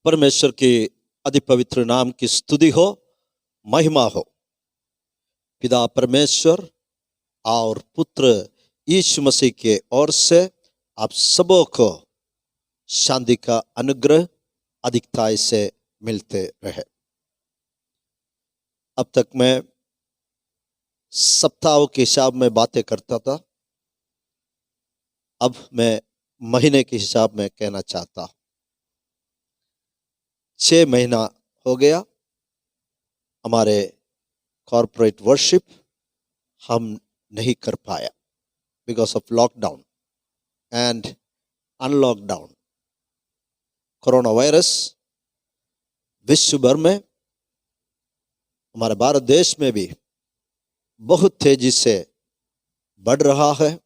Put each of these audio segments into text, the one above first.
परमेश्वर के अति पवित्र नाम की स्तुति हो, महिमा हो। पिता परमेश्वर और पुत्र यीशु मसीह के ओर से आप सबों को शांति का अनुग्रह अधिकताई से मिलते रहे। अब तक मैं सप्ताहों के हिसाब में बातें करता था, अब मैं महीने के हिसाब में कहना चाहता हूं। 6 महीना हो गया हमारे कॉर्पोरेट वर्शिप हम नहीं कर पाया because of lockdown and unlockdown. Corona virus विश्व भर में, हमारे भारत देश में भी बहुत तेजी से बढ़ रहा है।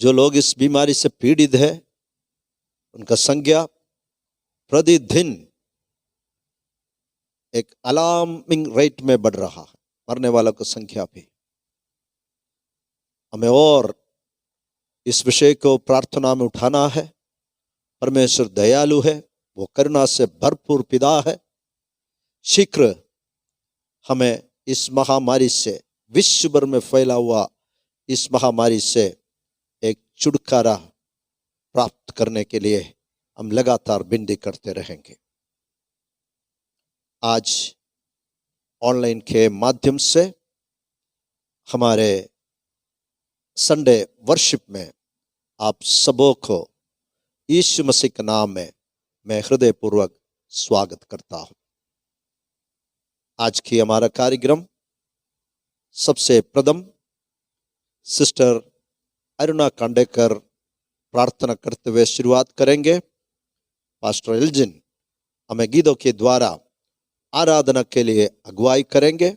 जो लोग इस बीमारी से पीड़ित है उनका संख्या प्रतिदिन एक अलार्मिंग रेट में बढ़ रहा है, मरने वालों की संख्या भी। हमें और इस विषय को प्रार्थना में उठाना है। परमेश्वर दयालु है, वो करुणा से भरपूर पिता है। शीघ्र हमें इस महामारी से, विश्व भर में फैला हुआ इस महामारी से एक छुटकारा प्राप्त करने के लिए हम लगातार विनती करते रहेंगे। आज ऑनलाइन के माध्यम से हमारे संडे वर्शिप में आप सबों को यीशु मसीह के नाम में मैं हृदयपूर्वक स्वागत करता हूं। आज की हमारा कार्यक्रम सबसे प्रथम सिस्टर अरुणा कांडेकर प्रार्थना करते हुए शुरुआत करेंगे। पास्टर एल्जिन हमें गीतों के द्वारा आराधना के लिए अगुवाई करेंगे।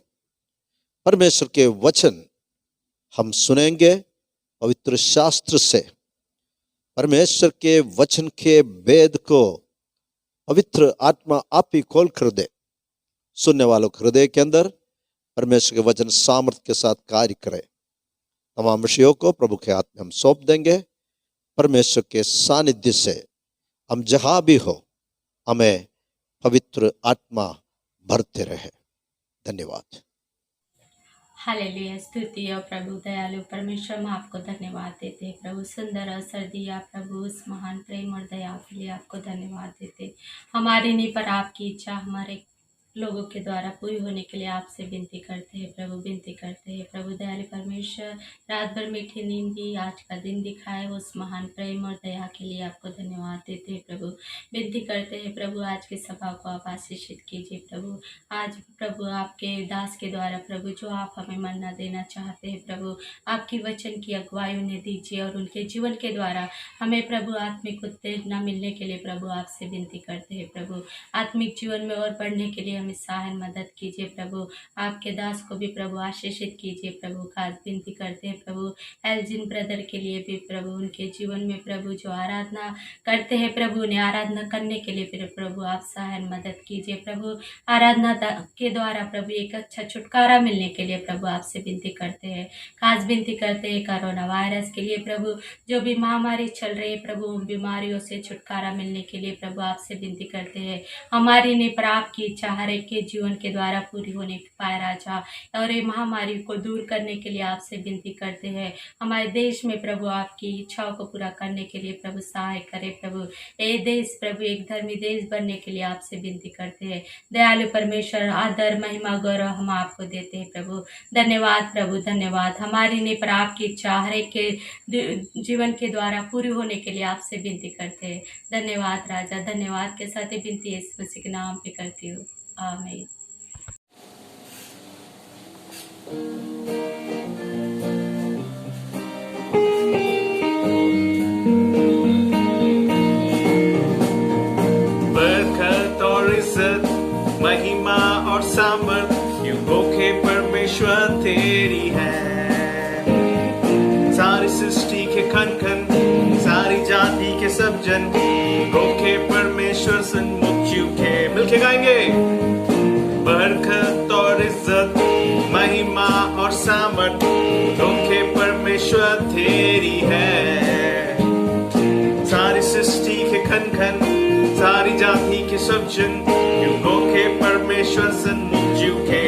परमेश्वर के वचन हम सुनेंगे पवित्र शास्त्र से। परमेश्वर के वचन के वेद को पवित्र आत्मा आप ही खोल कर दे। सुनने वालों के हृदय के अंदर परमेश्वर के वचन सामर्थ्य के साथ कार्य करे। तमाम विषयों को प्रभु के हाथ में हम सौंप देंगे। परमेश्वर के सानिध्य से हम जहां भी हो, हमें पवित्र आत्मा भरते रहे। धन्यवाद। हालेलुया, स्तुति और प्रभु दयालु परमेश्वर, हम आपको धन्यवाद देते हैं प्रभु। सुंदर अवसर दिया प्रभु, उस महान प्रेम और दया के लिए आपको धन्यवाद देते। हमारी नहीं पर आपकी इच्छा हमारे लोगों के द्वारा पूरी होने के लिए आपसे विनती करते हैं प्रभु, विनती करते हैं प्रभु दयालु परमेश्वर। रात भर मीठी नींद दी, आज का दिन दिखाए, उस महान प्रेम और दया के लिए आपको धन्यवाद देते हैं प्रभु। विनती करते हैं प्रभु, आज की सभा को आप आशीषित कीजिए प्रभु। आज प्रभु आपके दास के द्वारा प्रभु जो आप हमें मन्ना देना चाहते हैं प्रभु, आपकी वचन की अगुवाई उन्हें दीजिए और उनके जीवन के द्वारा हमें प्रभु आत्मिक उत्तेजना मिलने के लिए प्रभु आपसे विनती करते हैं प्रभु। आत्मिक जीवन में और बढ़ने के लिए हमें सहायता मदद कीजिए प्रभु। आपके दास को भी प्रभु आशीषित कीजिए प्रभु। खास विनती करते हैं प्रभु एल्जिन ब्रदर के लिए भी प्रभु, उनके जीवन में प्रभु जो आराधना करते हैं प्रभु, उन्हें आराधना करने के लिए फिर प्रभु आप सहायता मदद कीजिए प्रभु। आराधना के द्वारा प्रभु एक अच्छा छुटकारा मिलने के लिए प्रभु आपसे विनती करते हैं। खास विनती करते हैं कोरोना वायरस के लिए प्रभु, जो भी महामारी चल रही है प्रभु, उन बीमारियों से छुटकारा मिलने के लिए प्रभु आपसे विनती करते हैं। हमारी नहीं पर आपकी इच्छा हर एक के जीवन के द्वारा पूरी होने पाए राजा, और ये महामारी को दूर करने के लिए आपसे विनती करते हैं। हमारे देश में प्रभु आपकी इच्छाओं को पूरा करने के लिए प्रभु सहाय करे प्रभु। ये देश प्रभु एक धर्मी देश बनने के लिए आपसे विनती करते हैं। दयालु परमेश्वर, आदर महिमा गौरव हम आपको देते हैं प्रभु। धन्यवाद प्रभु, धन्यवाद। हमारी नहीं पर आपकी इच्छा हर एक के जीवन के द्वारा पूरी होने के लिए आपसे विनती करते हैं। धन्यवाद राजा, धन्यवाद के साथ ही विनती यीशु मसीह के नाम पे करती हूँ, आमीन। बरकत और इज्जत, महिमा और सामर्थ युगों के परमेश्वर तेरी है। सारी सृष्टि के खन खन, सारी जाति के सब जन युगों के परमेश्वर सन्मुख झुके। मिलके गाएंगे। बरकत और इज्जत, महिमा और सामर्थ युगों के परमेश्वर तेरी है। सारी सृष्टि के खन खन, सब जन युगों के परमेश्वर सन्मुख झुके।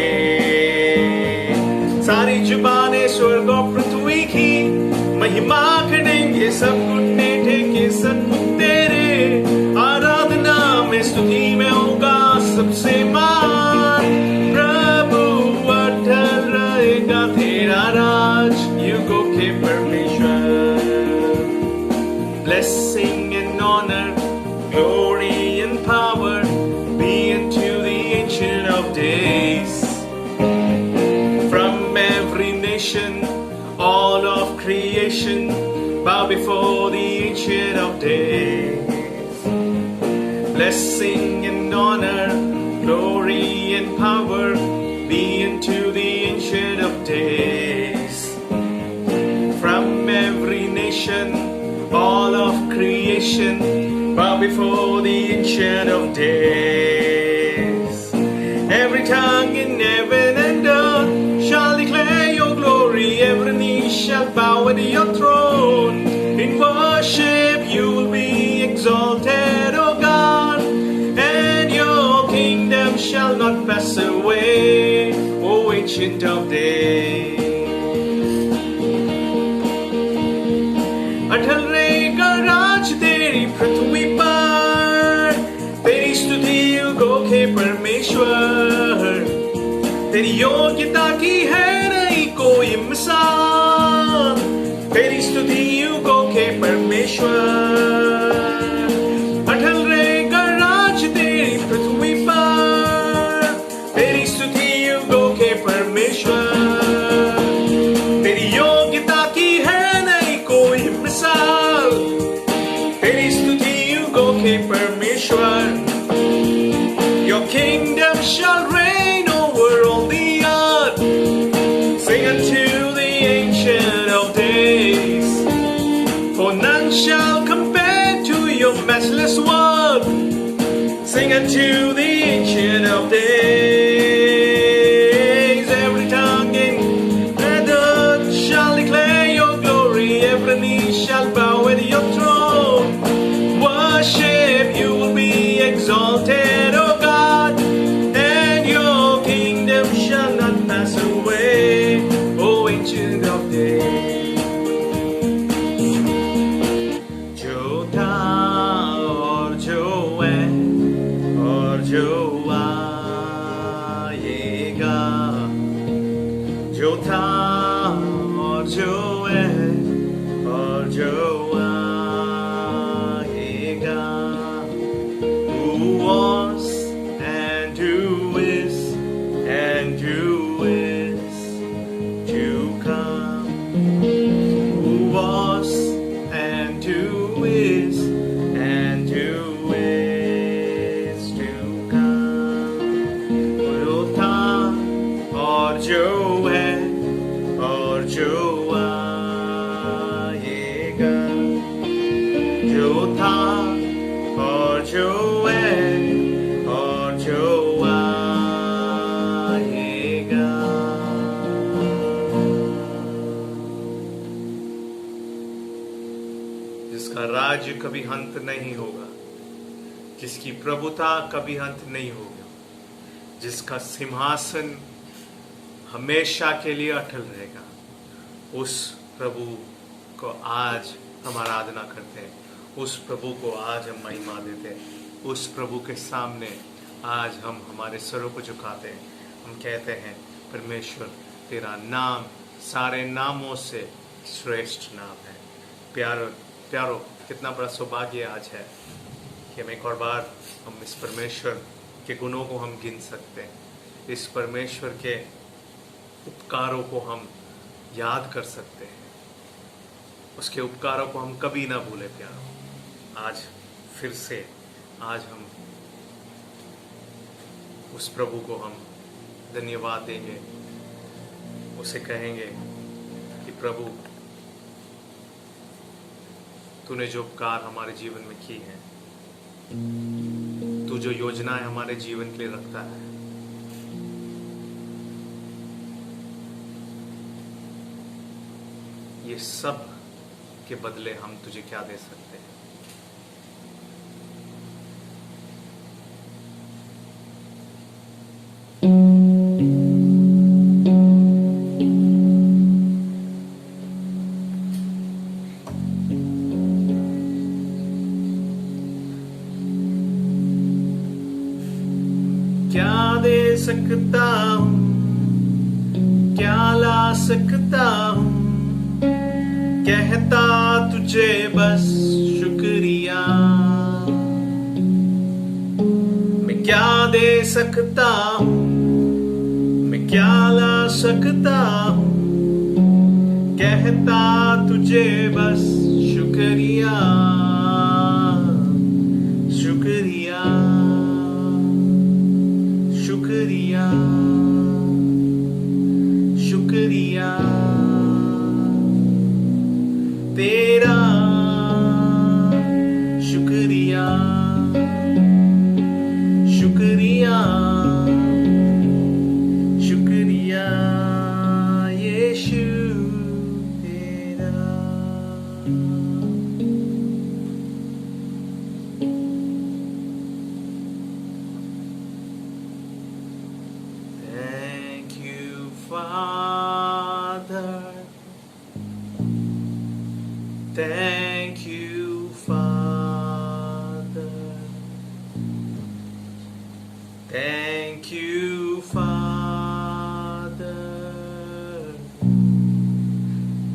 सारी जुबानें स्वर्ग और पृथ्वी की महिमा करेंगे, सब घुटने टेके सन्मुख तेरे। आराधना में स्तुति में होगा सबसे मान, प्रभु अटल रहेगा तेरा राज युगों के परमेश्वर। Blessing and honor, glory and power be unto the Ancient of Days. From every nation, all of creation bow before the Ancient of Days. Blessing and honor, glory and power be unto the Ancient of Days. From every nation, all of creation bow before the Ancient of Days. Every tongue in heaven and earth shall declare your glory. Every knee shall bow at your throne. In worship you will be exalted, O God, and your kingdom shall not pass away, O Ancient of Days. अटल रहेगा राज तेरी पृथ्वी पर, तेरी स्तुति युगों के परमेश्वर। तेरी योग्यता की है नहीं कोई मिसाल, तेरी स्तुति युगों के परमेश्वर। अटल रहेगा राज तेरी पृथ्वी पर, तेरी स्तुति युगों के परमेश्वर। तेरी योग्यता की है नहीं कोई मिसाल, तेरी स्तुति युगों के परमेश्वर। Your kingdom shall reign over all the earth. Sing unto the Ancient of Days, for none shall compare to your matchless word. Sing unto the Ancient of Days. Every tongue in the earth shall declare your glory. Every knee shall bow at your throne. Worship you will be exalted, O God, and your kingdom shall not pass away, O Ancient of Days. जो था और जो है और जो आएगा, जो था और जो है और जो आएगा, who was and who is to come, who was and who is to come, जो था और जो है और जो आएगा, जो था और जो है और जो आएगा। जिसका राज्य कभी अंत नहीं होगा, जिसकी प्रभुता कभी अंत नहीं होगा, जिसका सिंहासन हमेशा के लिए अटल रहेगा, उस प्रभु को आज हम आराधना करते हैं, उस प्रभु को आज हम महिमा देते हैं, उस प्रभु के सामने आज हम हमारे सरों को झुकाते हैं। हम कहते हैं परमेश्वर तेरा नाम सारे नामों से श्रेष्ठ नाम है। प्यारो कितना बड़ा सौभाग्य आज है कि हम एक और बार हम इस परमेश्वर के गुणों को हम गिन सकते हैं, इस परमेश्वर के उपकारों को हम याद कर सकते हैं, उसके उपकारों को हम कभी ना भूले। प्यारो आज फिर से आज हम उस प्रभु को हम धन्यवाद देंगे, उसे कहेंगे कि प्रभु तूने जो उपकार हमारे जीवन में की है, तू जो योजनाएं हमारे जीवन के लिए रखता है, ये सब के बदले हम तुझे क्या दे सकते हैं। दे सकता हूँ, क्या ला सकता हूँ, कहता तुझे बस शुक्रिया। मैं क्या दे सकता हूँ, मैं क्या ला सकता हूँ, कहता तुझे बस शुक्रिया, शुक्रिया, शुक्रिया, शुक्रिया तेरा, शुक्रिया, शुक्रिया, शुक्रिया यीशु तेरा। Thank you, Father. Thank you, Father. Thank you, Father.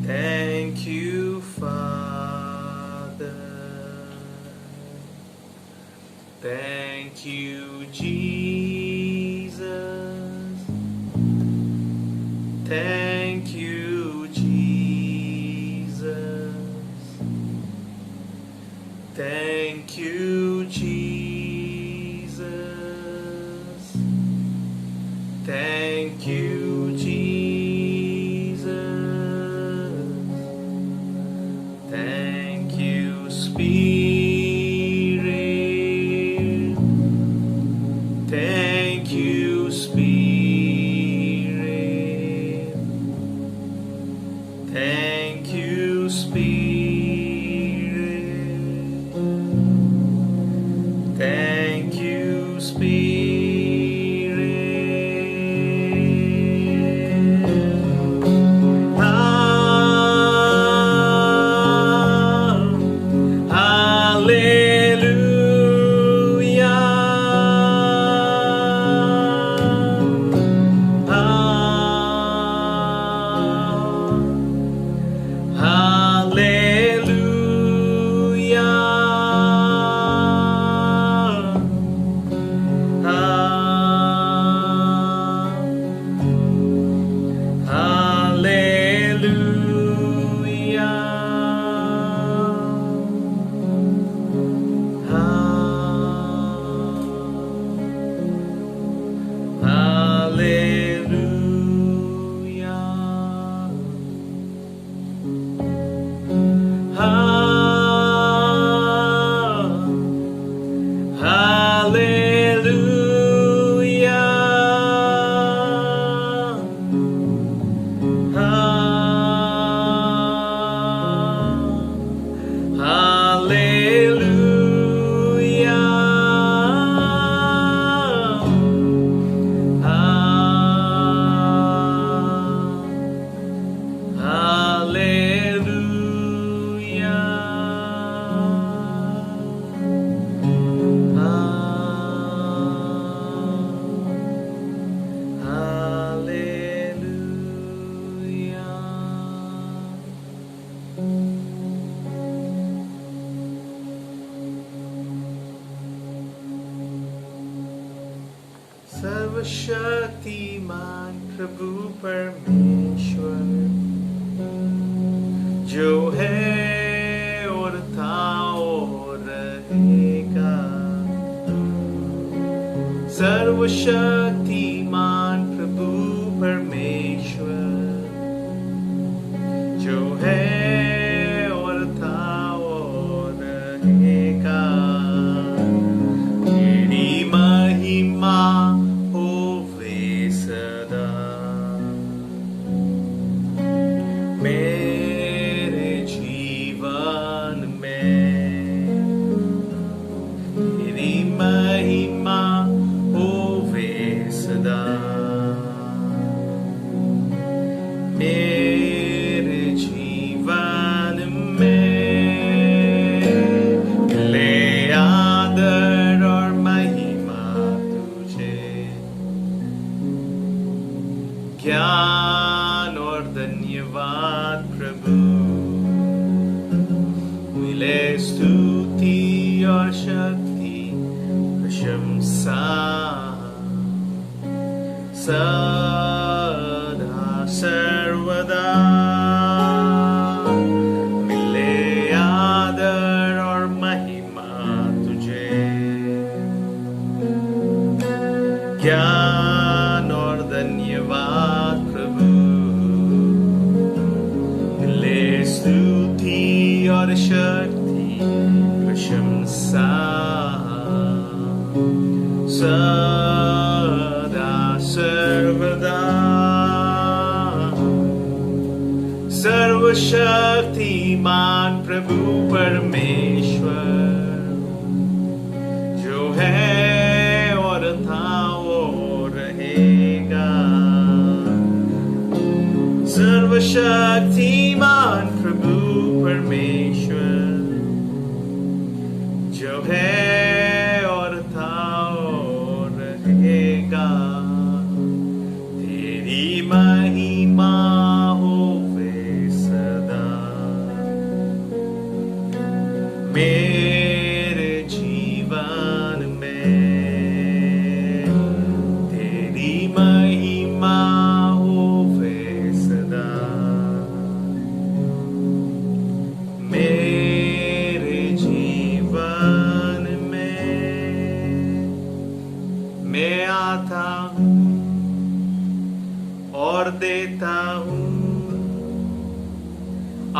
Thank you, Father. Thank you, Jesus. Thank you, Jesus. Thank you, Jesus. Thank you, Jesus. Thank you, Spirit. Thank you, Spirit. Thank you, Spirit. Thank you, Spirit. सर्वशक्तिमान प्रभु परमेश्वर जो है और था और रहेगा। सर्वशक्तिमान प्रभु परमेश्वर जो है और था और रहेगा। तेरी महिमा मेरे जीवन में तेरी महिमा होवे स्तुति और शक्ति प्रशंसा सदा सर्वदा मिले आदर और महिमा तुझे। ज्ञान और धन्यवाद प्रभु, मिले स्तुति और शक्ति प्रशंसा सदा सर्वदा। सर्वशक्तिमान प्रभु परमेश्वर जो है और था और रहेगा। सर्वशक्तिमान प्रभु परमेश्वर जो है और था और रहेगा। तेरी महिमा होवे सदा मेरे जीवन में। तेरी महिमा होवे सदा मेरे जीवन में। मैं आता हूँ और देता हूँ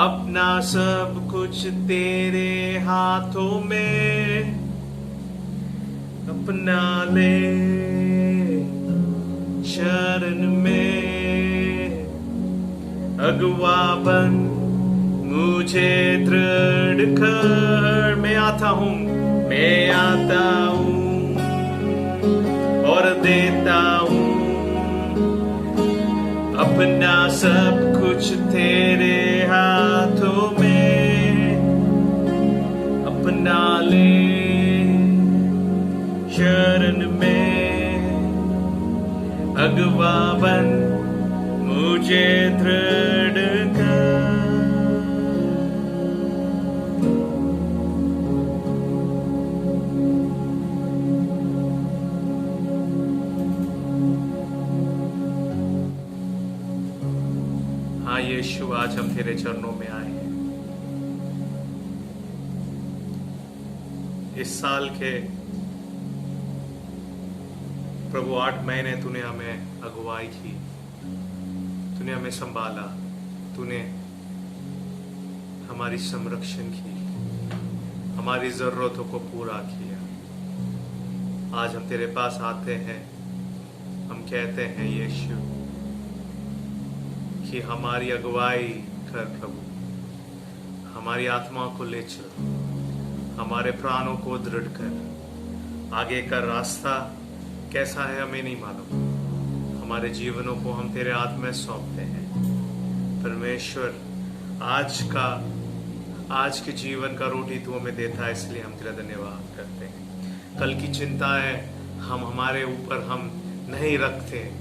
अपना सब कुछ तेरे हाथों में। अपना ले शरण में अगुआ बन मुझे दृढ़ कर। मैं आता हूँ और देता हूँ अपना सब कुछ तेरे हाथों में। अपना ले शरण में अगुआ बन मुझे दृढ़ कर। हाँ यीशु, आज हम तेरे चरणों में आए हैं। इस साल के प्रभु 8 महीने तूने हमें अगुवाई की, तूने हमें संभाला, तूने हमारी संरक्षण की, हमारी जरूरतों को पूरा किया। आज हम तेरे पास आते हैं, हम कहते हैं यीशु कि हमारी अगुवाई कर प्रभु, हमारी आत्मा को ले चल, हमारे प्राणों को दृढ़ कर। आगे का रास्ता कैसा है हमें नहीं मालूम, हमारे जीवनों को हम तेरे हाथ में सौंपते हैं। परमेश्वर, आज के जीवन का रोटी तू हमें देता है, इसलिए हम तेरा धन्यवाद करते हैं। कल की चिंताएं हम हमारे ऊपर हम नहीं रखते,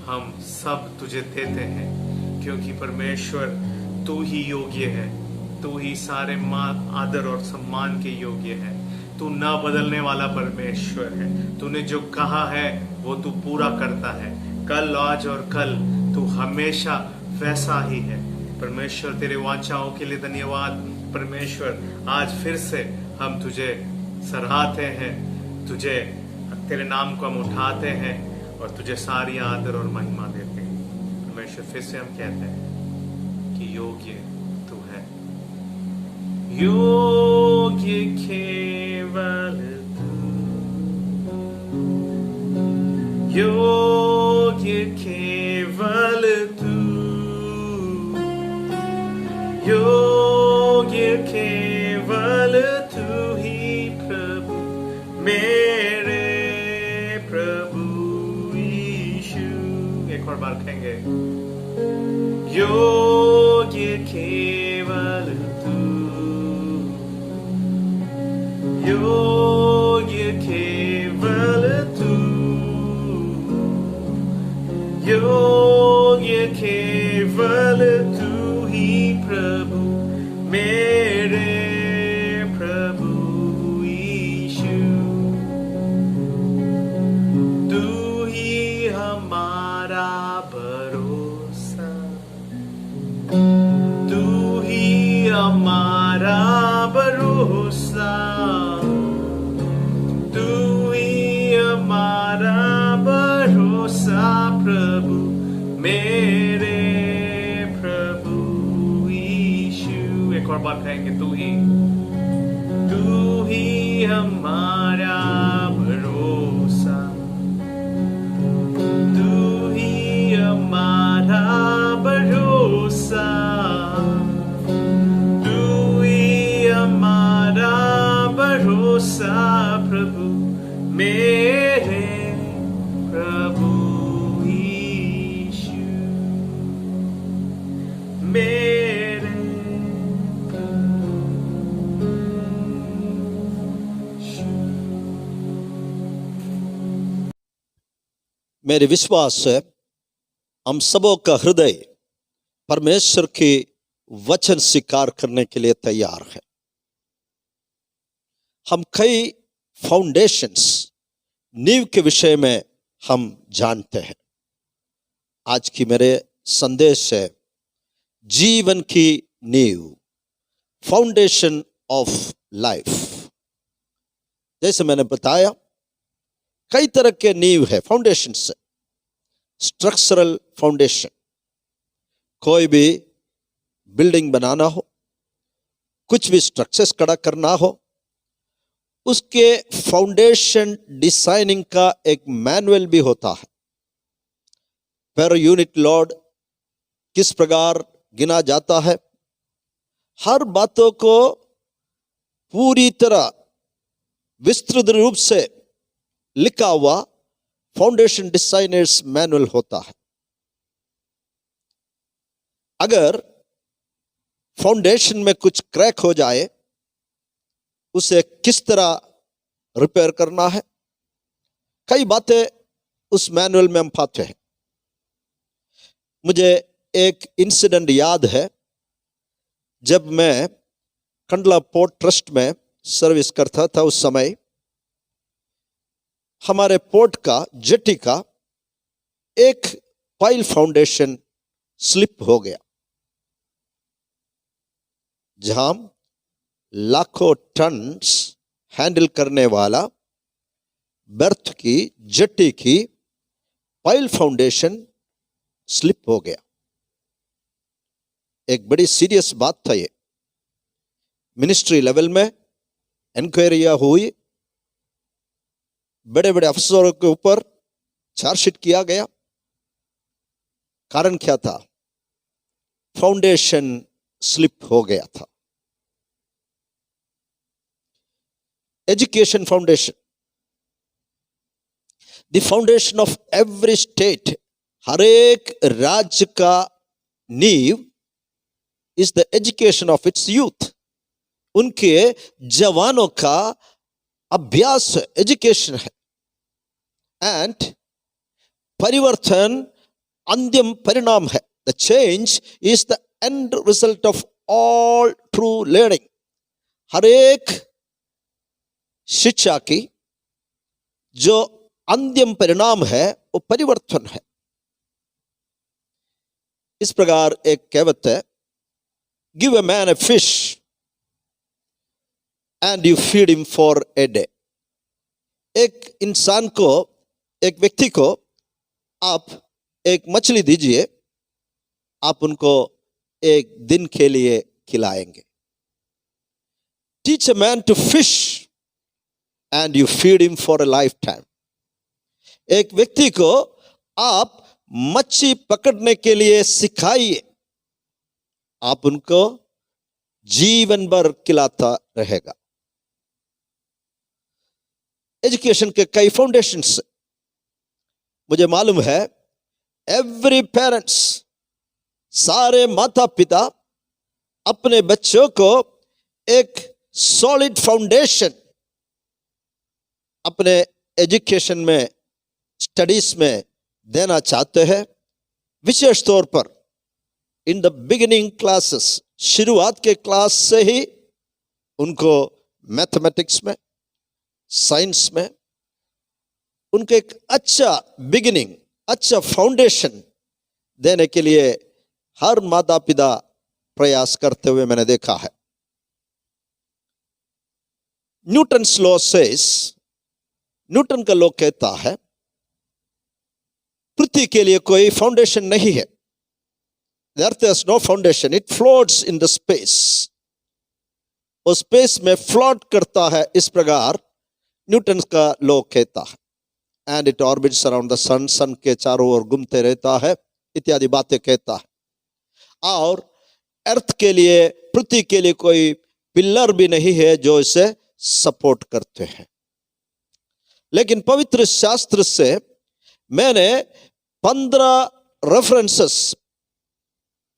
हम सब तुझे देते हैं, क्योंकि परमेश्वर तू ही योग्य है, तू ही सारे आदर और सम्मान के योग्य है। तू न बदलने वाला परमेश्वर है। तूने जो कहा है वो तू पूरा करता है। कल, आज और कल तू हमेशा वैसा ही है। परमेश्वर, तेरे वांछाओं के लिए धन्यवाद। परमेश्वर, आज फिर से हम तुझे सराहते हैं, तेरे नाम को हम उठाते हैं और तुझे सारी आदर और महिमा देते हैं। परमेश्वर, फिर से हम कहते हैं कि योग्य तू है, योग्य केवल तू, योग्य केवल तू, योग्य केवल तू ही प्रभु, मेरे प्रभु यीशु। एक और बार कहेंगे, योग्य केवल तू, योग्य केवल तू, योग्य केवल तू ही प्रभु, मेरे प्रभु हमारा भरोसा, तू ही हमारा भरोसा प्रभु, मेरे प्रभु यीशु। एक और बार कहेंगे, तू ही हमारा भरोसा, तू ही हमारा भरोसा, तू ही हमारा भरोसा प्रभु, मेरे प्रभु यीशु, मेरे मेरे विश्वास है हम सबों का हृदय परमेश्वर की वचन स्वीकार करने के लिए तैयार है। हम कई फाउंडेशंस, नींव के विषय में हम जानते हैं। आज की मेरे संदेश है जीवन की नींव, फाउंडेशन ऑफ लाइफ। जैसे मैंने बताया, कई तरह के नींव है, फाउंडेशन है। स्ट्रक्चरल फाउंडेशन, कोई भी बिल्डिंग बनाना हो, कुछ भी स्ट्रक्चर्स खड़ा करना हो, उसके फाउंडेशन डिजाइनिंग का एक मैनुअल भी होता है। पर यूनिट लोड किस प्रकार गिना जाता है, हर बातों को पूरी तरह विस्तृत रूप से लिखा हुआ फाउंडेशन डिजाइनर्स मैनुअल होता है। अगर फाउंडेशन में कुछ क्रैक हो जाए, उसे किस तरह रिपेयर करना है, कई बातें उस मैनुअल में हम पाते हैं। मुझे एक इंसिडेंट याद है, जब मैं कंडला पोर्ट ट्रस्ट में सर्विस करता था, उस समय हमारे पोर्ट का, जेटी का एक पाइल फाउंडेशन स्लिप हो गया, जहां लाखों टन्स हैंडल करने वाला बर्थ की, जेटी की पाइल फाउंडेशन स्लिप हो गया। एक बड़ी सीरियस बात था ये। मिनिस्ट्री लेवल में इंक्वायरी हुई, बड़े बड़े अफसरों के ऊपर चार्जशीट किया गया। कारण क्या था? फाउंडेशन स्लिप हो गया था। Education foundation, the foundation of every state, हर एक राज्य का नींव is the education of its youth. उनके जवानों का अभ्यास एजुकेशन है। एंड परिवर्तन अंतिम परिणाम है। The change is the end result of all true learning. हर एक शिक्षा की जो अंतिम परिणाम है वो परिवर्तन है। इस प्रकार एक कहावत है, give a man a fish and you feed him for a day. एक इंसान को, एक व्यक्ति को आप एक मछली दीजिए, आप उनको एक दिन के लिए खिलाएंगे। Teach a man to fish and you feed him for a lifetime. एक व्यक्ति को आप मच्छी पकड़ने के लिए सिखाइए, आप उनको जीवन भर खिलाता रहेगा। एजुकेशन के कई फाउंडेशंस, मुझे मालूम है एवरी पेरेंट्स, सारे माता पिता अपने बच्चों को एक सॉलिड फाउंडेशन अपने एजुकेशन में, स्टडीज में देना चाहते हैं। विशेष तौर पर इन द बिगिनिंग क्लासेस, शुरुआत के क्लास से ही उनको मैथमेटिक्स में, साइंस में उनको एक अच्छा बिगिनिंग, अच्छा फाउंडेशन देने के लिए हर माता पिता प्रयास करते हुए मैंने देखा है। न्यूटन्स लॉ सेज, न्यूटन का लॉ कहता है पृथ्वी के लिए कोई फाउंडेशन नहीं है। The earth has no foundation, it floats in the space। और स्पेस में फ्लोट करता है, इस प्रकार न्यूटन का लॉ कहता है। And it orbits around the sun, sun के चारों ओर घूमते रहता है, इत्यादि बातें कहता है। और अर्थ के लिए, पृथ्वी के लिए कोई पिलर भी नहीं है जो इसे सपोर्ट करते हैं। लेकिन पवित्र शास्त्र से मैंने 15 रेफरेंसेस,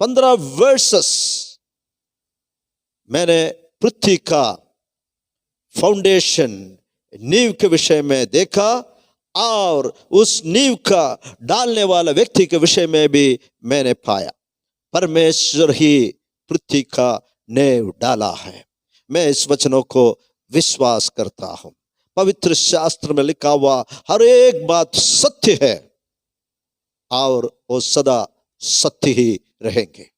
15 वर्सेस मैंने पृथ्वी का फाउंडेशन, नींव के विषय में देखा, और उस नींव का डालने वाला व्यक्ति के विषय में भी मैंने पाया। परमेश्वर ही पृथ्वी का नींव डाला है। मैं इस वचनों को विश्वास करता हूं। पवित्र शास्त्र में लिखा हुआ हर एक बात सत्य है और वो सदा सत्य ही रहेंगे।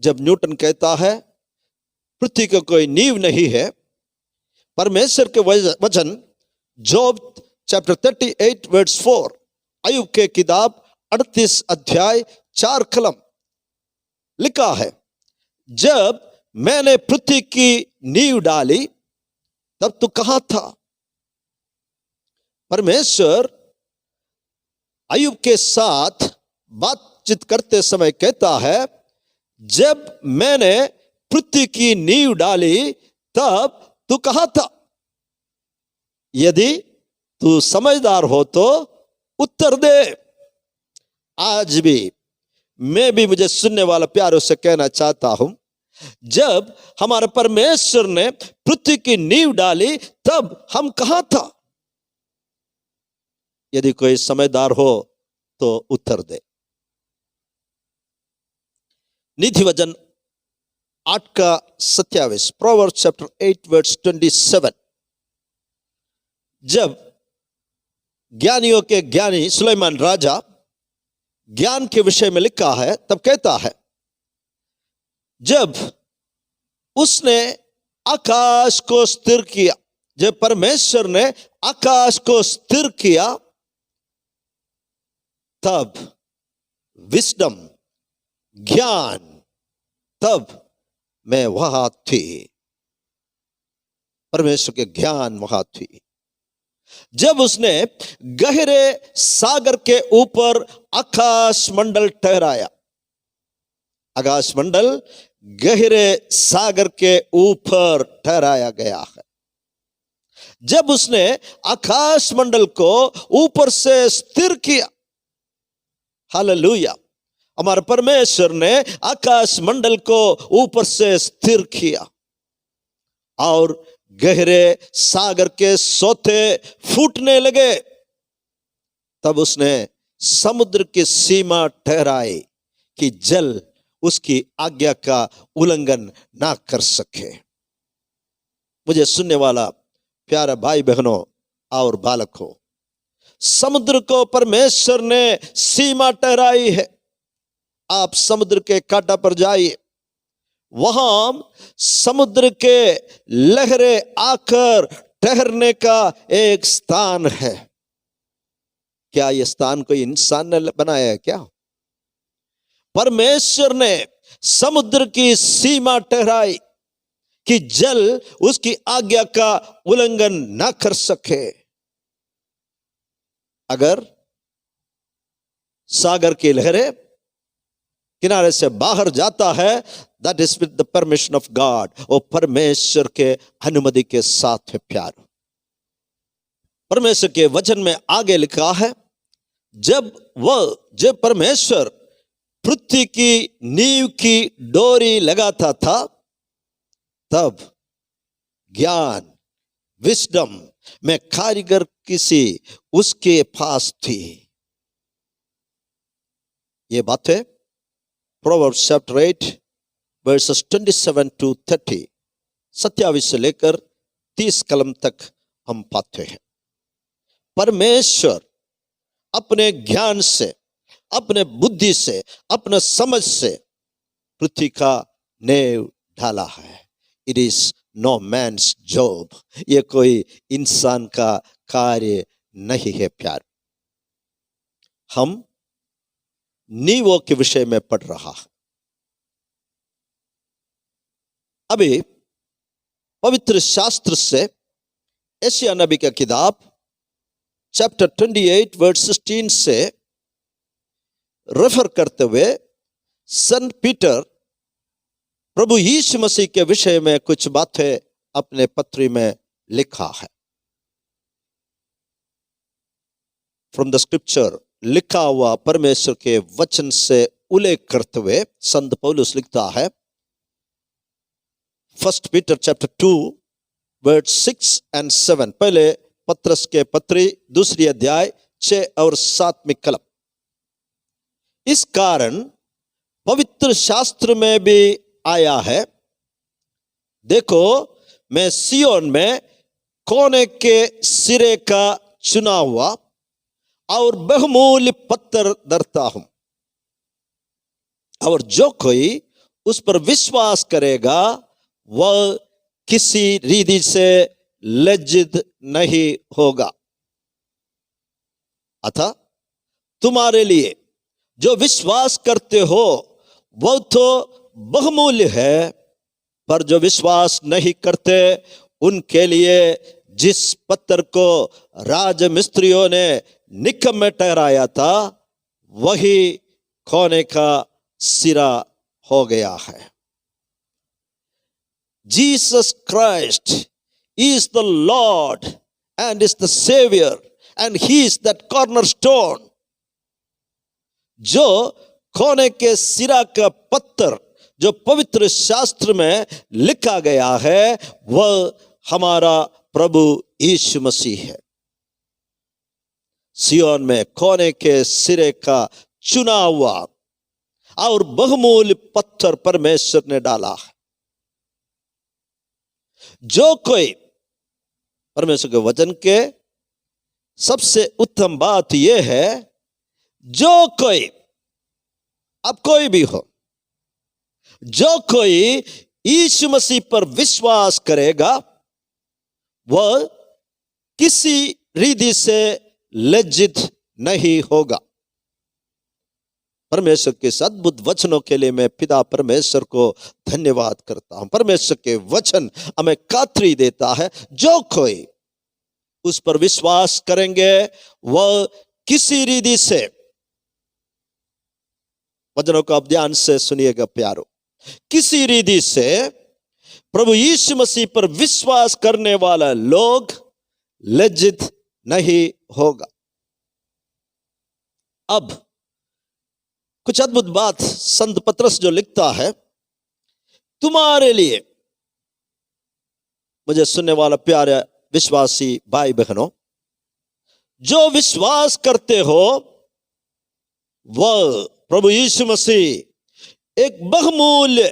जब न्यूटन कहता है पृथ्वी का कोई नींव नहीं है, परमेश्वर के वचन जॉब चैप्टर 38 वर्स 4, अय्यूब के किताब 38 अध्याय 4 कलम लिखा है, जब मैंने पृथ्वी की नींव डाली तब तू कहां था। परमेश्वर अय्यूब के साथ बातचीत करते समय कहता है, जब मैंने पृथ्वी की नींव डाली तब तू कहां था। यदि तू समझदार हो तो उत्तर दे। आज भी मैं भी मुझे सुनने वाला प्यारों से कहना चाहता हूं, जब हमारे परमेश्वर ने पृथ्वी की नींव डाली तब हम कहां था। यदि कोई समझदार हो तो उत्तर दे। नीति वचन 8 का 27, प्रोवर्ब्स चैप्टर 8 वर्स 27, जब ज्ञानियों के ज्ञानी सुलेमान राजा ज्ञान के विषय में लिखा है, तब कहता है, जब उसने आकाश को स्थिर किया, जब परमेश्वर ने आकाश को स्थिर किया, तब विस्डम, ज्ञान, तब मैं वहां थी। परमेश्वर के ज्ञान वहां थी। जब उसने गहरे सागर के ऊपर आकाश मंडल ठहराया, आकाश मंडल गहरे सागर के ऊपर ठहराया गया है। जब उसने आकाश मंडल को ऊपर से स्थिर किया, हालेलुया, हमारे परमेश्वर ने आकाश मंडल को ऊपर से स्थिर किया और गहरे सागर के सोते फूटने लगे। तब उसने समुद्र की सीमा ठहराई कि जल उसकी आज्ञा का उल्लंघन ना कर सके। मुझे सुनने वाला प्यारा भाई बहनों और बालकों, समुद्र को परमेश्वर ने सीमा ठहराई है। आप समुद्र के कांटा पर जाइए, वहां समुद्र के लहरें आकर ठहरने का एक स्थान है। क्या यह स्थान कोई इंसान ने बनाया है क्या? परमेश्वर ने समुद्र की सीमा ठहराई कि जल उसकी आज्ञा का उल्लंघन ना कर सके। अगर सागर की लहरें किनारे से बाहर जाता है, that is with the permission of God, वो परमेश्वर के अनुमति के साथ है। प्यारो, परमेश्वर के वचन में आगे लिखा है, जब परमेश्वर पृथ्वी की नींव की डोरी लगाता था, तब ज्ञान, विस्डम में कारीगर किसी उसके पास थी। ये बात है प्रोवर्ब्स चैप्टर 8 वर्सेस 27 to 30, 27 से लेकर 30 कलम तक हम पाते हैं। परमेश्वर अपने ज्ञान से, अपने बुद्धि से, अपने समझ से पृथ्वी का नेव ढाला है। It is no man's job, ये कोई इंसान का कार्य नहीं है प्यार। हम नींवों के विषय में पढ़ रहा है। अभी पवित्र शास्त्र से यशायाह नबी का किताब चैप्टर 28 वर्स 16 से रेफर करते हुए संत पीटर प्रभु यीशु मसीह के विषय में कुछ बातें अपने पत्री में लिखा है। फ्रॉम द स्क्रिप्चर, लिखा हुआ परमेश्वर के वचन से उल्लेख करते हुए संत पौलुस लिखता है, first Peter chapter 2 verse 6 and 7। पहले पत्रस के पत्री दूसरी अध्याय 6 और 7 में कलम। इस कारण पवित्र शास्त्र में भी आया है, देखो मैं सियोन में कोने के सिरे का चुना हुआ और बहुमूल्य पत्थर धरता हूं, और जो कोई उस पर विश्वास करेगा वह किसी रीति से लज्जित नहीं होगा। अतः तुम्हारे लिए जो विश्वास करते हो वह तो बहुमूल्य है, पर जो विश्वास नहीं करते उनके लिए जिस पत्थर को राजमिस्त्रियों ने निकम्मे ठहराया था वही कोने का सिरा हो गया है। Jesus Christ is the Lord and is the Savior and He is that cornerstone। जो कोने के सिरा का पत्थर जो पवित्र शास्त्र में लिखा गया है वह हमारा प्रभु यीशु मसीह है। सियोन में कोने के सिरे का चुना हुआ और बहुमूल्य पत्थर परमेश्वर ने डाला है। जो कोई, परमेश्वर के वचन के सबसे उत्तम बात यह है, जो कोई, अब कोई भी हो, जो कोई यीशु मसीह पर विश्वास करेगा वह किसी रीति से लज्जित नहीं होगा। परमेश्वर के अद्भुत वचनों के लिए मैं पिता परमेश्वर को धन्यवाद करता हूं। परमेश्वर के वचन हमें खातरी देता है, जो कोई उस पर विश्वास करेंगे वह किसी रीति से, वचनों को आप ध्यान से सुनिएगा प्यारो, किसी रीति से प्रभु यीशु मसीह पर विश्वास करने वाला लोग लज्जित नहीं होगा। अब कुछ अद्भुत बात संत पत्रस जो लिखता है, तुम्हारे लिए, मुझे सुनने वाला प्यारे विश्वासी भाई बहनों, जो विश्वास करते हो वह प्रभु यीशु मसीह एक बहुमूल्य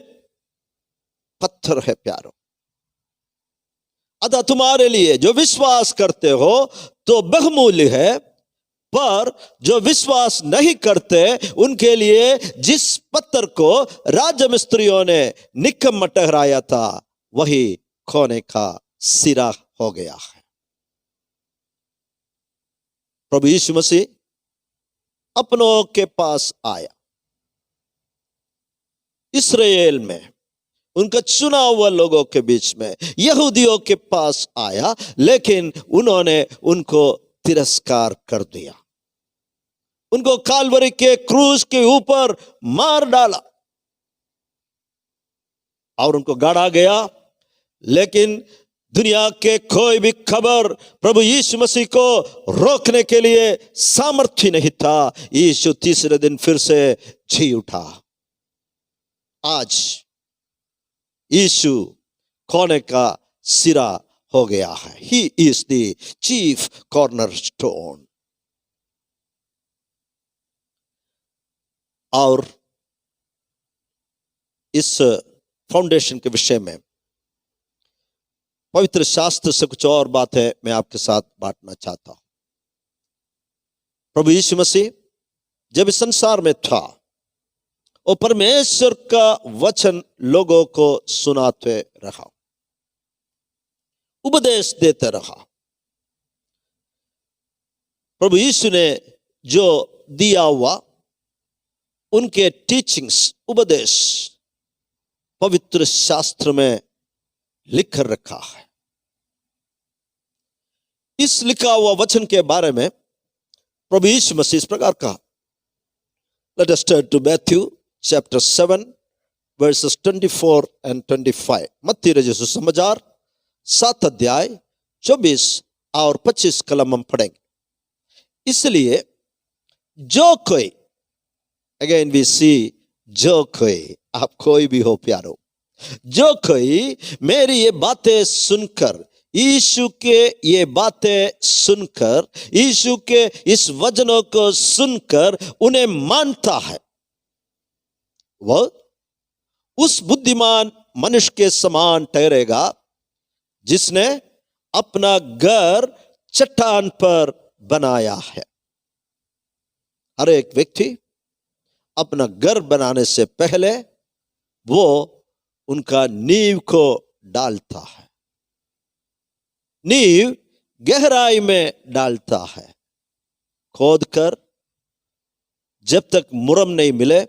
पत्थर है प्यारो। अतः तुम्हारे लिए जो विश्वास करते हो तो बहुमूल्य है, पर जो विश्वास नहीं करते उनके लिए जिस पत्थर को राजमिस्त्रियों ने निकम्मा ठहराया था वही कोने का सिरा हो गया है। प्रभु यीशु मसीह अपनों के पास आया, इस्राएल में उनका चुना हुआ लोगों के बीच में यहूदियों के पास आया, लेकिन उन्होंने उनको तिरस्कार कर दिया, उनको काल्वरी के क्रूस के ऊपर मार डाला और उनको गाड़ा गया। लेकिन दुनिया के कोई भी खबर प्रभु यीशु मसीह को रोकने के लिए सामर्थ्य नहीं था। यीशु तीसरे दिन फिर से जी उठा। आज यीशु कोने का सिरा हो गया है। He is the chief cornerstone. और इस फाउंडेशन के विषय में पवित्र शास्त्र से कुछ और बातें मैं आपके साथ बांटना चाहता हूं। प्रभु यीशु मसीह जब इस संसार में था, और परमेश्वर का वचन लोगों को सुनाते रहा, उपदेश देते रहा। प्रभु यीशु ने जो दिया हुआ उनके टीचिंग्स, उपदेश पवित्र शास्त्र में लिख कर रखा है। इस लिखा हुआ वचन के बारे में प्रभु यीशु मसीह इस प्रकार कहा। Let us turn to Matthew chapter 7 verses 24 and 25। मत्ती रचित सुसमाचार 7 अध्याय 24 और 25 कलम हम पढ़ेंगे। इसलिए जो कोई, अगेन वी सी जो कोई, आप कोई भी हो प्यारो, जो कोई मेरी ये बातें सुनकर, यीशु के ये बातें सुनकर, यीशु के इस वचनों को सुनकर उन्हें मानता है, वह उस बुद्धिमान मनुष्य के समान ठहरेगा जिसने अपना घर चट्टान पर बनाया है। हर एक व्यक्ति अपना घर बनाने से पहले वो उनका नींव को डालता है, नींव गहराई में डालता है, खोदकर। जब तक मुरम नहीं मिले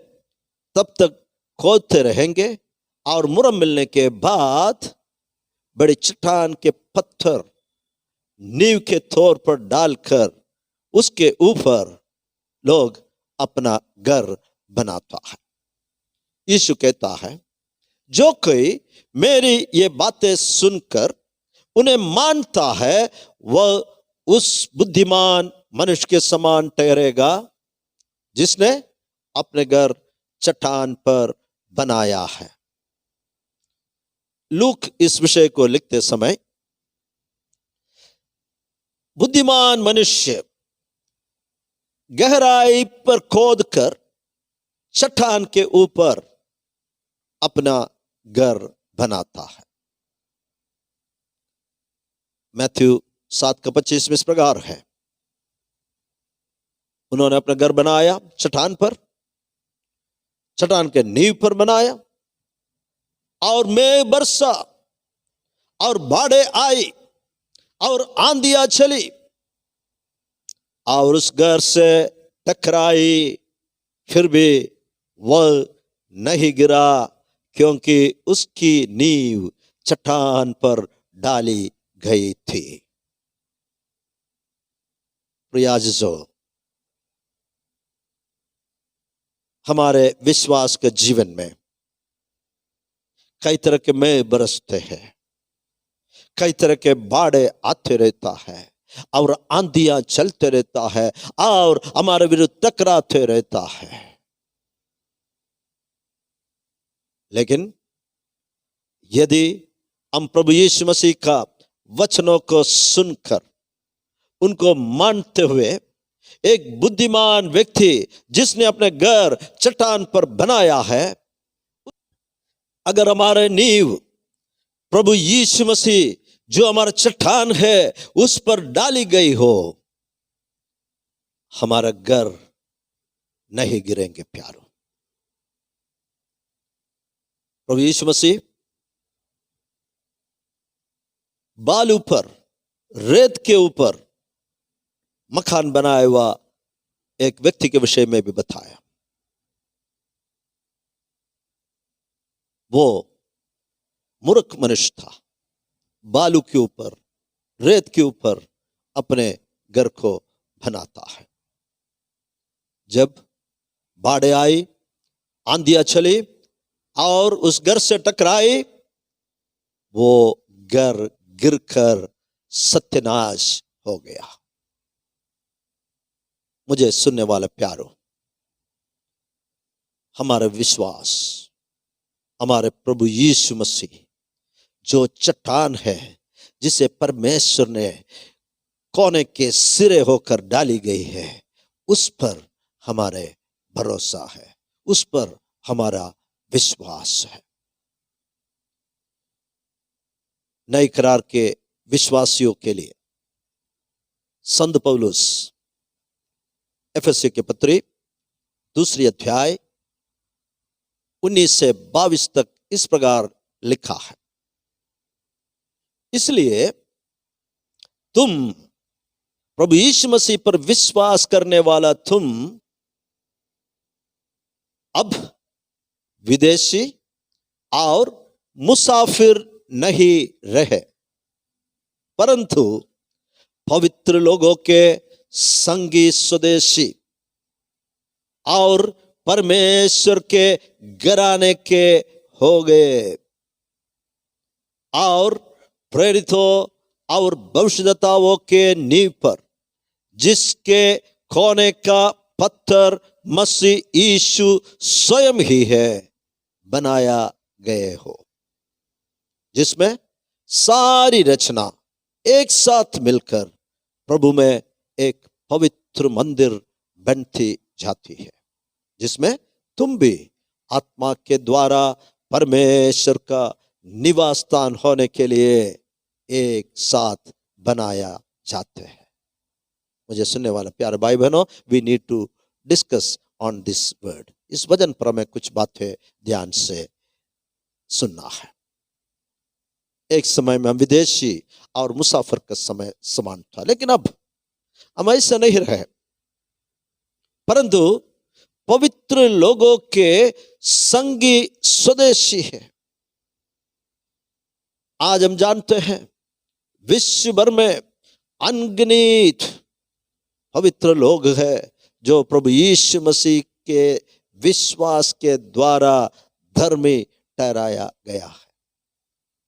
तब तक खोदते रहेंगे और मुरम मिलने के बाद बड़े चट्टान के पत्थर नींव के तौर पर डालकर उसके ऊपर लोग अपना घर बनाता है। यीशु कहता है, जो कोई मेरी ये बातें सुनकर उन्हें मानता है वह उस बुद्धिमान मनुष्य के समान ठहरेगा जिसने अपने घर चट्टान पर बनाया है। लूक इस विषय को लिखते समय बुद्धिमान मनुष्य गहराई पर खोदकर चट्टान के ऊपर अपना घर बनाता है। मैथ्यू 7:25 में इस प्रकार है, उन्होंने अपना घर बनाया चट्टान पर, चट्टान के नींव पर बनाया, और मेघ बरसा और बाढ़ें आई और आंधियां चली और उस घर से टकराई, फिर भी वह नहीं गिरा क्योंकि उसकी नींव चट्टान पर डाली गई थी। प्रियाजो, हमारे विश्वास के जीवन में कई तरह के मेघ बरसते हैं, कई तरह के बाढ़ें आते रहता है और आंधियां चलते रहता है और हमारे विरुद्ध टकराते रहता है। लेकिन यदि हम प्रभु यीशु मसीह का वचनों को सुनकर उनको मानते हुए, एक बुद्धिमान व्यक्ति जिसने अपने घर चट्टान पर बनाया है, अगर हमारे नींव प्रभु यीशु मसीह जो हमारा चट्टान है उस पर डाली गई हो, हमारा घर नहीं गिरेंगे प्यारो। प्रभु यीशु मसीह बालू पर, रेत के ऊपर मकान बनाया हुआ एक व्यक्ति के विषय में भी बताया। वो मूर्ख मनुष्य था, बालू के ऊपर, रेत के ऊपर अपने घर को बनाता है। जब बाढ़ें आई, आंधियां चली और उस घर से टकराई, वो घर गिरकर सत्यानाश हो गया। मुझे सुनने वाले प्यारो, हमारा विश्वास हमारे प्रभु यीशु मसीह जो चट्टान है, जिसे परमेश्वर ने कोने के सिरे होकर डाली गई है, उस पर हमारे भरोसा है, उस पर हमारा विश्वास है। नए करार के विश्वासियों के लिए संत पौलुस एफेसी के पत्री 2 अध्याय 19 से 22 तक इस प्रकार लिखा है, इसलिए तुम, प्रभु यीशु मसीह पर विश्वास करने वाला तुम, अब विदेशी और मुसाफिर नहीं रहे, परंतु पवित्र लोगों के संगी स्वदेशी और परमेश्वर के घराने के हो गए, और प्रेरितों और भविष्यद्वक्ताओं के नींव पर, जिसके कोने का पत्थर मसीह यीशु स्वयं ही है, बनाया गए हो, जिसमें सारी रचना एक साथ मिलकर प्रभु में एक पवित्र मंदिर बनती जाती है, जिसमें तुम भी आत्मा के द्वारा परमेश्वर का निवास स्थान होने के लिए एक साथ बनाया जाते हैं। मुझे सुनने वाला प्यारे भाई बहनों, we need to discuss on this word. इस वचन पर हमें कुछ बातें ध्यान से सुनना है। एक समय में हम विदेशी और मुसाफिर का समय समान था, लेकिन अब हम ऐसा नहीं रहे, परंतु पवित्र लोगों के संगी स्वदेशी है। आज हम जानते हैं विश्व भर में अनगिनत पवित्र लोग हैं जो प्रभु यीशु मसीह के विश्वास के द्वारा धर्मी ठहराया गया है।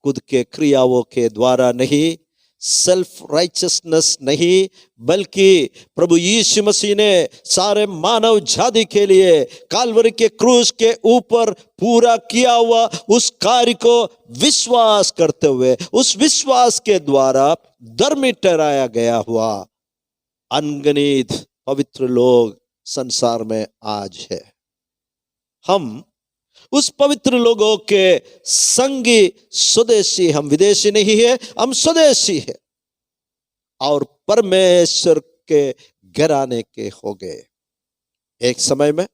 खुद के क्रियाओं के द्वारा नहीं, सेल्फ राइचियसनेस नहीं, बल्कि प्रभु यीशु मसीह ने सारे मानव जाति के लिए काल्वरी के क्रूस के ऊपर पूरा किया हुआ उस कार्य को विश्वास करते हुए, उस विश्वास के द्वारा धर्मी ठहराया गया हुआ अनगिनत पवित्र लोग संसार में आज है। हम उस पवित्र लोगों के संगी स्वदेशी, हम विदेशी नहीं है, हम स्वदेशी है और परमेश्वर के घराने के हो गए। एक समय में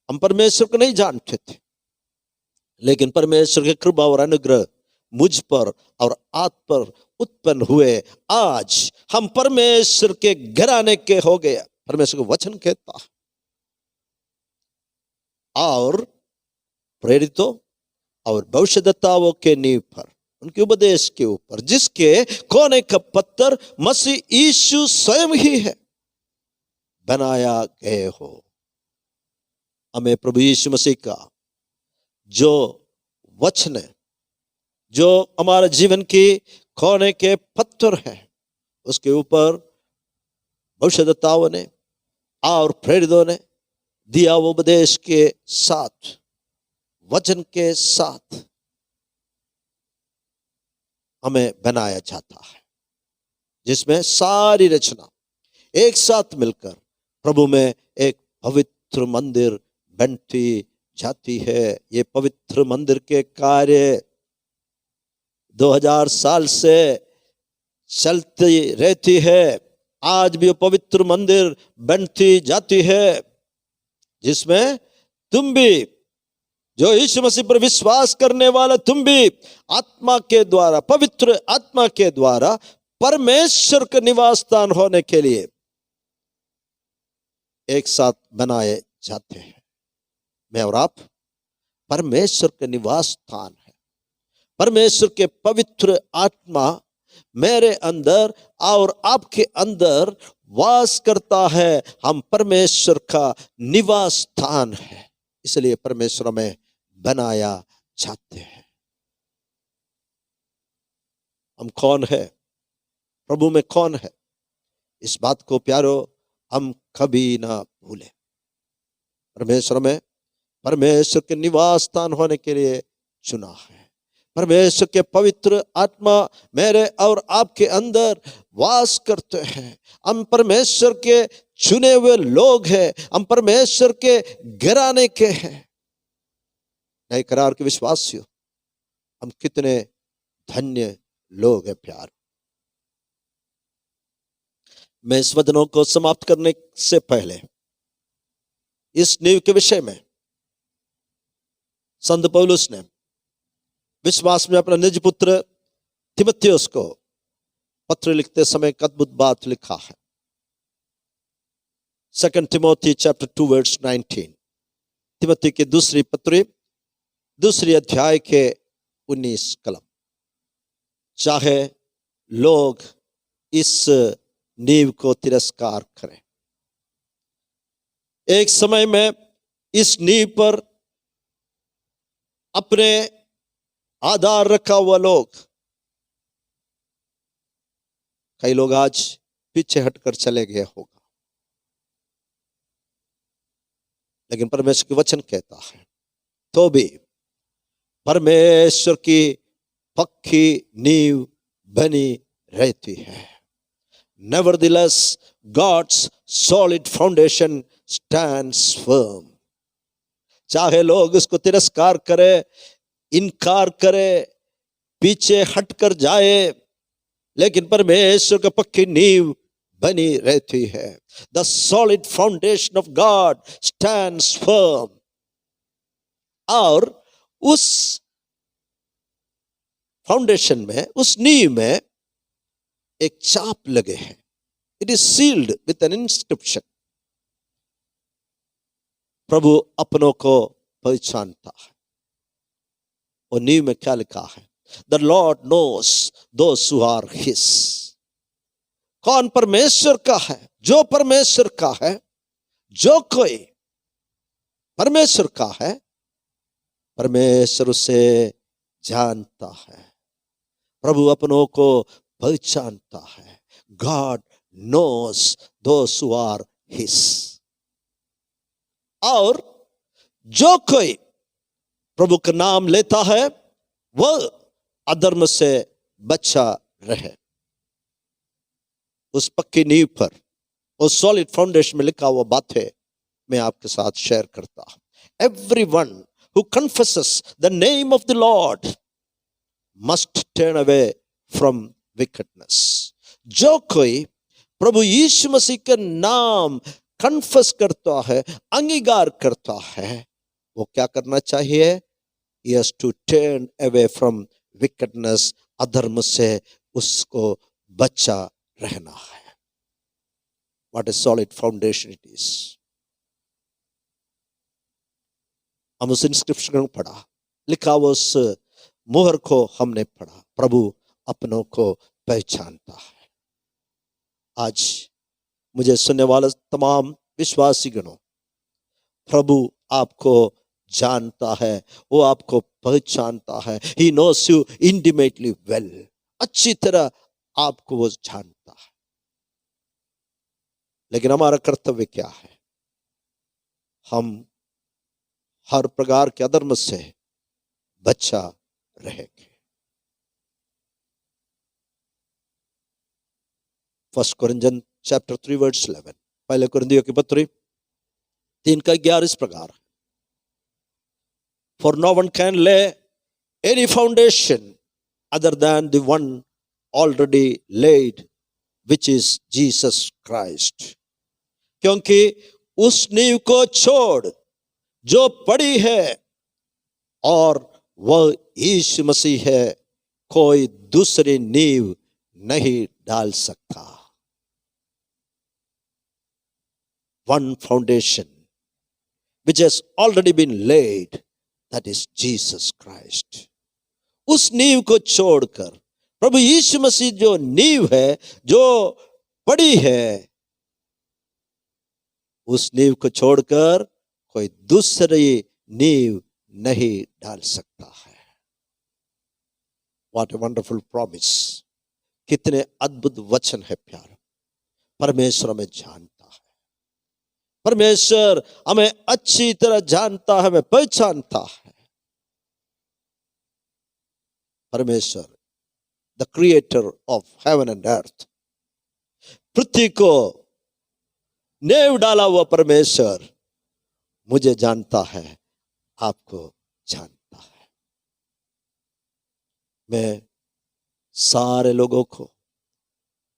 हम परमेश्वर को नहीं जानते थे, लेकिन परमेश्वर के कृपा और अनुग्रह मुझ पर और आप पर उत्पन्न हुए। आज हम परमेश्वर के घराने के हो गए, परमेश्वर का वचन कहता है। और प्रेरितों और भविष्यद्वक्ताओं के नींव पर, उनके उपदेश के ऊपर, जिसके कोने का पत्थर मसीह यीशु स्वयं ही है, बनाया गए हो। हमें प्रभु यीशु मसीह का जो वचन है, जो हमारा जीवन की कोने के पत्थर है, उसके ऊपर भविष्यद्वक्ताओं ने और प्रेरितों ने दिया वो उपदेश के साथ, वचन के साथ हमें बनाया जाता है, जिसमें सारी रचना एक साथ मिलकर प्रभु में एक पवित्र मंदिर बनती जाती है। ये पवित्र मंदिर के कार्य 2000 साल से चलती रहती है। आज भी वो पवित्र मंदिर बनती जाती है, जिसमें तुम भी, जो यीशु मसीह पर विश्वास करने वाला तुम भी आत्मा के द्वारा, पवित्र आत्मा के द्वारा परमेश्वर का निवास स्थान होने के लिए एक साथ बनाए जाते हैं। मैं और आप परमेश्वर का निवास स्थान है। परमेश्वर के पवित्र आत्मा मेरे अंदर और आपके अंदर वास करता है। हम परमेश्वर का निवास स्थान है, इसलिए परमेश्वर में बनाया जाते हैं। हम कौन है, प्रभु में कौन है, इस बात को प्यारो हम कभी ना भूलें। परमेश्वर में, परमेश्वर के निवास स्थान होने के लिए चुना है। परमेश्वर के पवित्र आत्मा मेरे और आपके अंदर वास करते हैं। हम परमेश्वर के चुने हुए लोग हैं, हम परमेश्वर के घराने के हैं। नए करार के विश्वासियों, हम कितने धन्य लोग हैं प्यार। मैं इस वचनों को समाप्त करने से पहले इस नींव के विषय में संत पौलुस ने विश्वास में अपना निज पुत्र तिमुथियुस को पत्र लिखते समय एक अद्भुत बात लिखा है। 2 Timothy chapter 2 verse 19, तिमुथी की दूसरी पत्री दूसरी अध्याय के 19 कलम। चाहे लोग इस नींव को तिरस्कार करें, एक समय में इस नींव पर अपने आधार रखा हुआ लोग, कई लोग आज पीछे हटकर चले गए होगा, लेकिन परमेश्वर का वचन कहता है तो भी परमेश्वर की पक्की नींव बनी रहती है। Nevertheless, God's solid foundation stands firm. चाहे लोग उसको तिरस्कार करे, इनकार करे, पीछे हटकर जाए, लेकिन परमेश्वर का पक्की नींव बनी रहती है। The solid foundation of God stands firm. और उस फाउंडेशन में, उस नींव में एक चाप लगे हैं। It is sealed with an inscription. प्रभु अपनों को पहचानता है। और नींव में क्या लिखा है? The Lord knows those who are his. कौन परमेश्वर का है? जो परमेश्वर का है, जो कोई परमेश्वर का है, परमेश्वर उसे जानता है। प्रभु अपनों को पहचानता है। God knows those who are his. और जो कोई प्रभु का नाम लेता है वह अधर्म से बचा रहे। उस पक्की नींव पर, उस सॉलिड फाउंडेशन में लिखा हुआ बातें मैं आपके साथ शेयर करता हूं। Everyone who confesses the name of the Lord must turn away from wickedness. जो कोई प्रभु यीशु मसीह का नाम कन्फेस करता है, अंगीकार करता है, वो क्या करना चाहिए? He has to turn away from wickedness. अधर्म से उसको बचा रहना है। What a solid foundation it is. हम उस इंस्क्रिप्शन को पढ़ा, लिखा हुआ उस मोहर को हमने पढ़ा। प्रभु अपनों को पहचानता है। आज मुझे सुनने वाले तमाम विश्वासी गणों, प्रभु आपको जानता है, वो आपको पहचानता है। He knows you intimately well. अच्छी तरह आपको वो जानता है। लेकिन हमारा कर्तव्य क्या है? हम हर प्रकार के अधर्म से बचा रहेंगे। 1 Corinthians chapter 3 verse 11, पहले कुरिन्थियों की पत्री 3 का 11 इस प्रकार है। For no one can lay any foundation other than the one already laid, which is Jesus Christ. क्योंकि उस नींव को छोड़ जो पड़ी है और वह यीशु मसीह है, कोई दूसरी नींव नहीं डाल सकता। One foundation which has already been laid, that is Jesus Christ. उस नींव को छोड़कर प्रभु यीशु मसीह जो नींव है, जो पड़ी है, उस नींव को छोड़कर कोई दूसरी नींव नहीं डाल सकता है। What a wonderful promise. कितने अद्भुत वचन है प्यार। परमेश्वर हमें जानता है, परमेश्वर हमें अच्छी तरह जानता है, हमें पहचानता है। परमेश्वर the creator of heaven and earth, पृथ्वी को नींव डाला हुआ परमेश्वर मुझे जानता है, आपको जानता है। मैं सारे लोगों को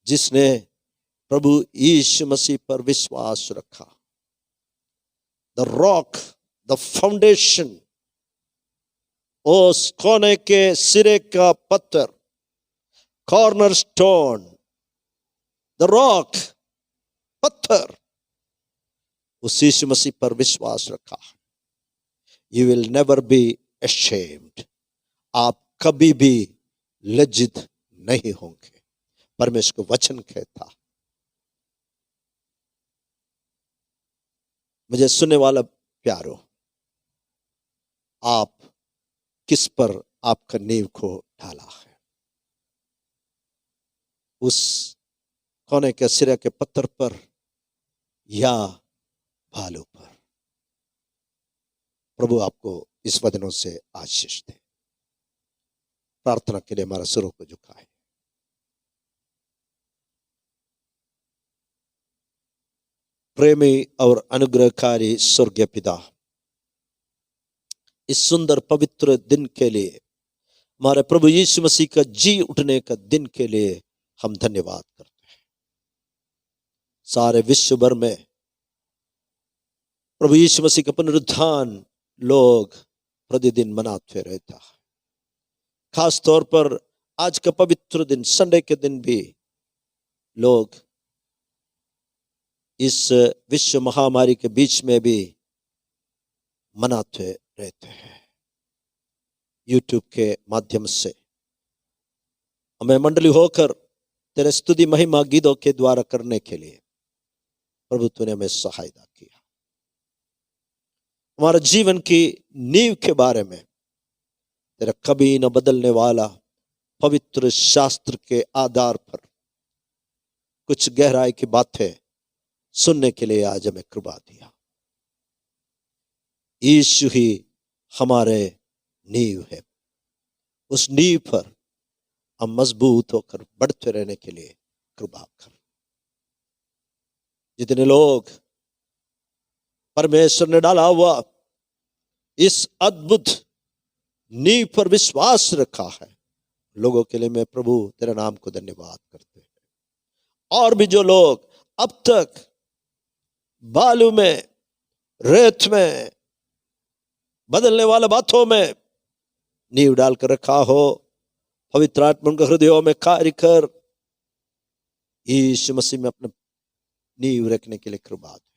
जिसने प्रभु यीशु मसीह पर विश्वास रखा, द रॉक, द फाउंडेशन उस कोने के सिरे का पत्थर, कॉर्नर स्टोन, द रॉक, पत्थर, उस यीशु मसीह पर विश्वास रखा, you will never be ashamed. आप कभी भी लज्जित नहीं होंगे। परमेश्वर का वचन कहता। मुझे सुनने वाला प्यारो, आप किस पर आपका नींव को ढाला है? उस कोने के सिरे के पत्थर पर या भालू पर? प्रभु आपको इस वचनों से आशीष दे। प्रार्थना के लिए हमारा सिरों को झुकाए। प्रेमी और अनुग्रहकारी स्वर्गीय पिता, इस सुंदर पवित्र दिन के लिए, हमारे प्रभु यीशु मसीह का जी उठने का दिन के लिए हम धन्यवाद करते हैं। सारे विश्व भर में प्रभु यीशु मसीह का पुनरुत्थान लोग प्रतिदिन मनाते रहता है। खास तौर पर आज का पवित्र दिन, संडे के दिन भी लोग इस विश्व महामारी के बीच में भी मनाते रहते हैं। यूट्यूब के माध्यम से हमें मंडली होकर तेरे स्तुति महिमा गीतों के द्वारा करने के लिए प्रभु तूने हमें सहायता किया। हमारे जीवन की नींव के बारे में तेरा कभी न बदलने वाला पवित्र शास्त्र के आधार पर कुछ गहराई की बातें सुनने के लिए आज हमें कृपा दिया। यीशु ही हमारे नींव है। उस नींव पर हम मजबूत होकर बढ़ते रहने के लिए कृपा कर। जितने लोग परमेश्वर ने डाला हुआ इस अद्भुत नींव पर विश्वास रखा है, लोगों के लिए मैं प्रभु तेरे नाम को धन्यवाद करते हैं। और भी जो लोग अब तक बालू में, रेत में, बदलने वाले बातों में नींव डालकर रखा हो, पवित्र आत्मा उनके हृदयों में कार्य कर यीशु मसीह में अपने नींव रखने के लिए कृपा दे।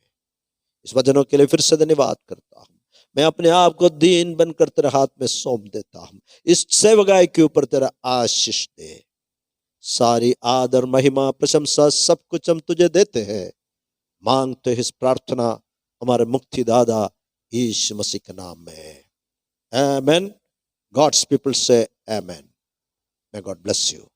इस वचनों के लिए फिर से धन्यवाद करता हूं। मैं अपने आप को दीन बनकर तेरे हाथ में सौंप देता हूं। इस सेवकाई के ऊपर तेरा आशीष दे। सारी आदर, महिमा, प्रशंसा सब कुछ हम तुझे देते हैं। मांगते इस प्रार्थना हमारे मुक्तिदाता यीशु मसीह के नाम में, आमेन। गॉड्स पीपल से आमेन। May God bless you.